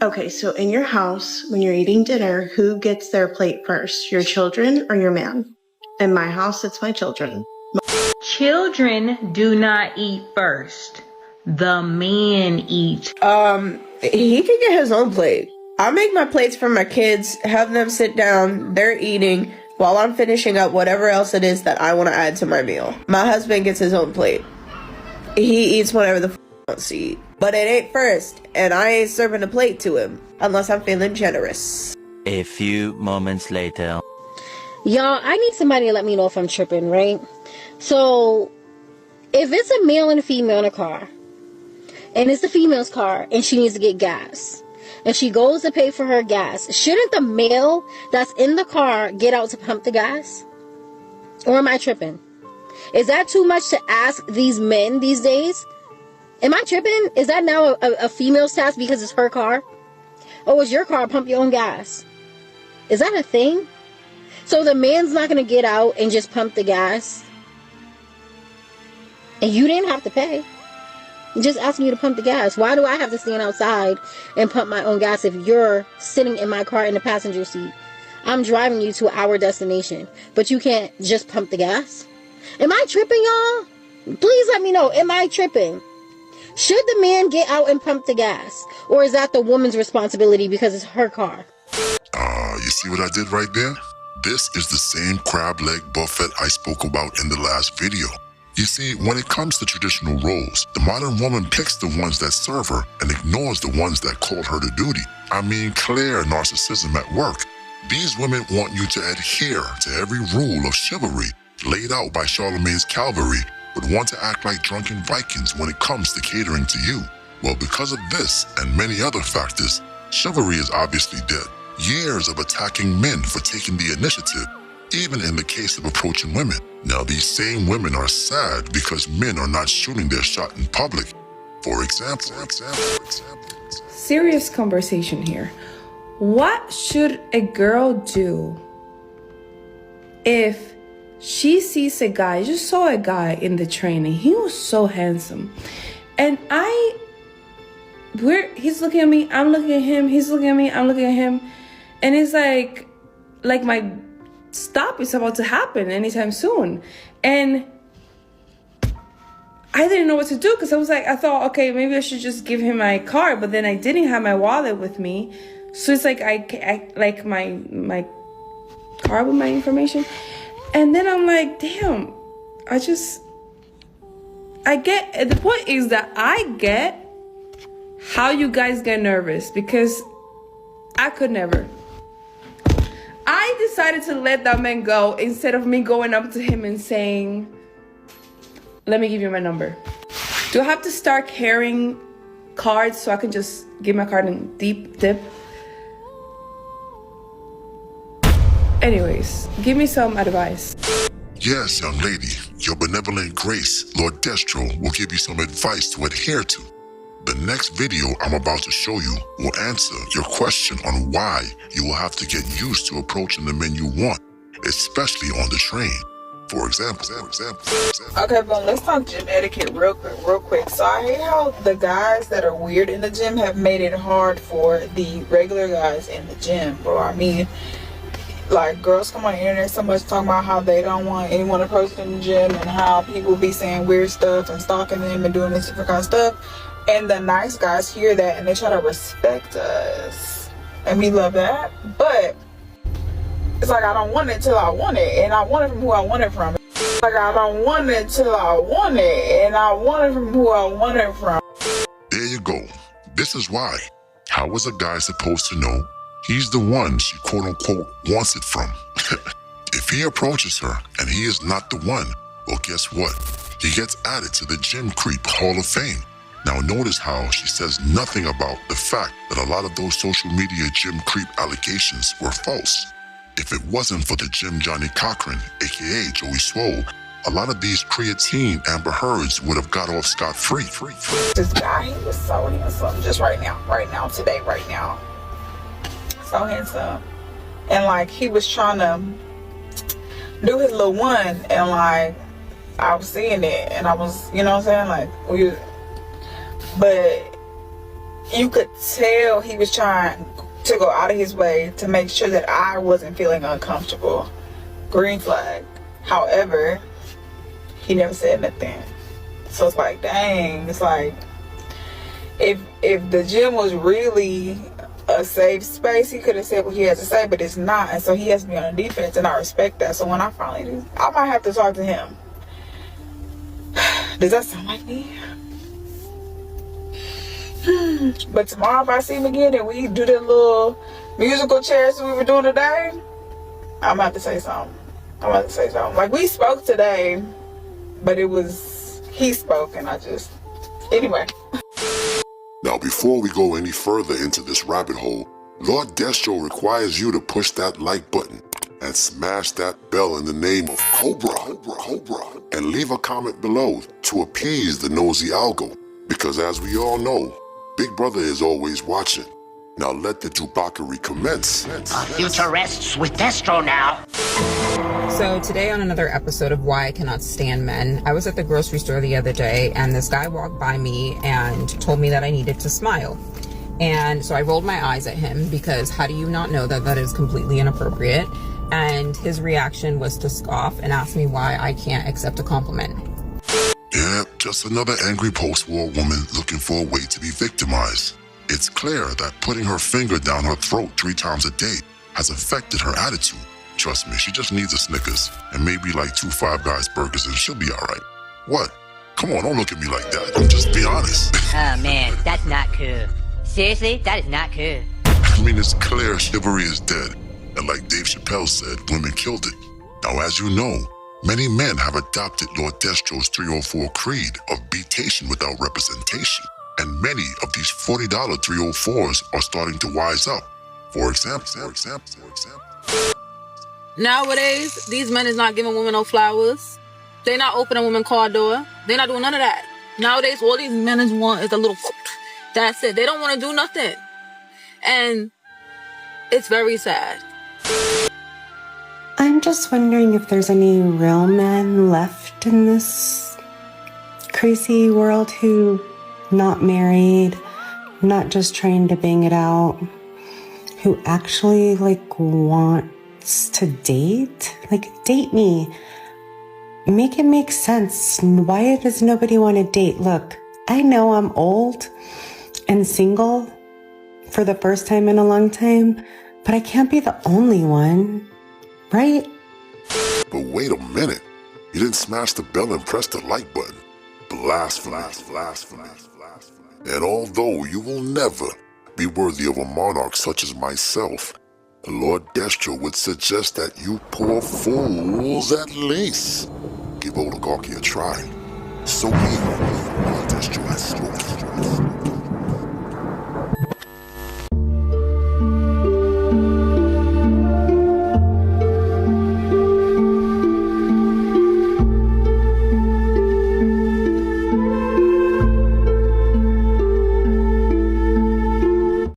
Okay, so in your house, when you're eating dinner, who gets their plate first? Your children or your man? In my house, it's my children. Children do not eat first. The man eats. He can get his own plate. I make my plates for my kids, have them sit down, they're eating, while I'm finishing up whatever else it is that I want to add to my meal. My husband gets his own plate. He eats whatever the wants to eat. But it ain't first, and I ain't serving a plate to him, unless I'm feeling generous. A few moments later. Y'all, I need somebody to let me know if I'm tripping, right? So, if it's a male and a female in a car, and it's the female's car, and she needs to get gas, and she goes to pay for her gas, shouldn't the male that's in the car get out to pump the gas? Or am I tripping? Is that too much to ask these men these days? Am I tripping? Is that now a female's task because it's her car? Oh, it's your car, pump your own gas. Is that a thing? So the man's not going to get out and just pump the gas? And you didn't have to pay. I'm just asking you to pump the gas. Why do I have to stand outside and pump my own gas if you're sitting in my car in the passenger seat? I'm driving you to our destination, but you can't just pump the gas? Am I tripping, y'all? Please let me know. Am I tripping? Should the man get out and pump the gas? Or is that the woman's responsibility because it's her car? You see what I did right there? This is the same crab leg buffet I spoke about in the last video. You see, when it comes to traditional roles, the modern woman picks the ones that serve her and ignores the ones that call her to duty. I mean, clear narcissism at work. These women want you to adhere to every rule of chivalry laid out by Charlemagne's cavalry, but want to act like drunken Vikings when it comes to catering to you. Well, because of this and many other factors, chivalry is obviously dead. Years of attacking men for taking the initiative, even in the case of approaching women. Now, these same women are sad because men are not shooting their shot in public. For example. Serious conversation here. What should a girl do if she sees a guy, just saw a guy in the train and he was so handsome, and he's looking at me, I'm looking at him, he's looking at me, I'm looking at him, and it's like my stop is about to happen anytime soon, and I didn't know what to do because I thought, okay, maybe I should just give him my card, but then I didn't have my wallet with me, so it's like I like my card with my information. And then I'm like, damn, the point is that I get how you guys get nervous because I could never. I decided to let that man go instead of me going up to him and saying, let me give you my number. Do I have to start carrying cards so I can just give my card and deep dip? Anyways, give me some advice. Yes, young lady, your benevolent grace, Lord Destro, will give you some advice to adhere to. The next video I'm about to show you will answer your question on why you will have to get used to approaching the men you want, especially on the train. For example. Okay, but let's talk gym etiquette real quick. So I hate how the guys that are weird in the gym have made it hard for the regular guys in the gym, bro. I mean, like, girls come on the internet so much talking about how they don't want anyone to approach them in the gym and how people be saying weird stuff and stalking them and doing this different kind of stuff. And the nice guys hear that and they try to respect us. And we love that. But it's like, I don't want it till I want it. And I want it from who I want it from. Like, I don't want it till I want it. And I want it from who I want it from. There you go. This is why. How is a guy supposed to know he's the one she quote-unquote wants it from? If he approaches her and he is not the one, well, guess what? He gets added to the Gym Creep Hall of Fame. Now notice how she says nothing about the fact that a lot of those social media gym creep allegations were false. If it wasn't for the Gym Johnny Cochran, aka Joey Swole, a lot of these creatine Amber Heards would have got off scot-free. This guy, he was so handsome just right now, today. So handsome. And like, he was trying to do his little one, and like, I was seeing it, and I was, you know what I'm saying, like, but you could tell he was trying to go out of his way to make sure that I wasn't feeling uncomfortable. Green flag. However, he never said nothing. So it's like, dang, it's like, if the gym was really a safe space, he could have said what he has to say, but it's not, and so he has to be on the defense, and I respect that. So when I finally do, I might have to talk to him. Does that sound like me? But tomorrow if I see him again and we do the little musical chairs we were doing today, I'm about to say something. Like, we spoke today, but it was, he spoke and I just, anyway. Now, before we go any further into this rabbit hole, Lord Destro requires you to push that like button and smash that bell in the name of Cobra, and leave a comment below to appease the nosy algo, because as we all know, Big Brother is always watching. Now let the debauchery commence. Future rests with Destro now. So today on another episode of Why I Cannot Stand Men, I was at the grocery store the other day and this guy walked by me and told me that I needed to smile. And so I rolled my eyes at him because how do you not know that that is completely inappropriate? And his reaction was to scoff and ask me why I can't accept a compliment. Yeah, just another angry post-war woman looking for a way to be victimized. It's clear that putting her finger down her throat 3 times a day has affected her attitude. Trust me, she just needs a Snickers and maybe like 2 Five Guys burgers and she'll be alright. What? Come on, don't look at me like that. I'm just being honest. Oh man, that's not cool. Seriously, that is not cool. I mean, it's clear chivalry is dead. And like Dave Chappelle said, women killed it. Now, as you know, many men have adopted Lord Destro's 304 creed of betation without representation. And many of these $40 304s are starting to wise up. For example. Nowadays, these men is not giving women no flowers. They not opening women car door. They not doing none of that. Nowadays, all these men is want is a little, that's it. They don't want to do nothing. And it's very sad. I'm just wondering if there's any real men left in this crazy world who not married, not just trying to bang it out, who actually wants to date. Date me. Make it make sense. Why does nobody want to date? Look, I know I'm old and single for the first time in a long time, but I can't be the only one, right? But wait a minute. You didn't smash the bell and press the like button. Blasphemy. And although you will never be worthy of a monarch such as myself, Lord Destro would suggest that you poor fools at least give oligarchy a try. So Lord Destro has spoken.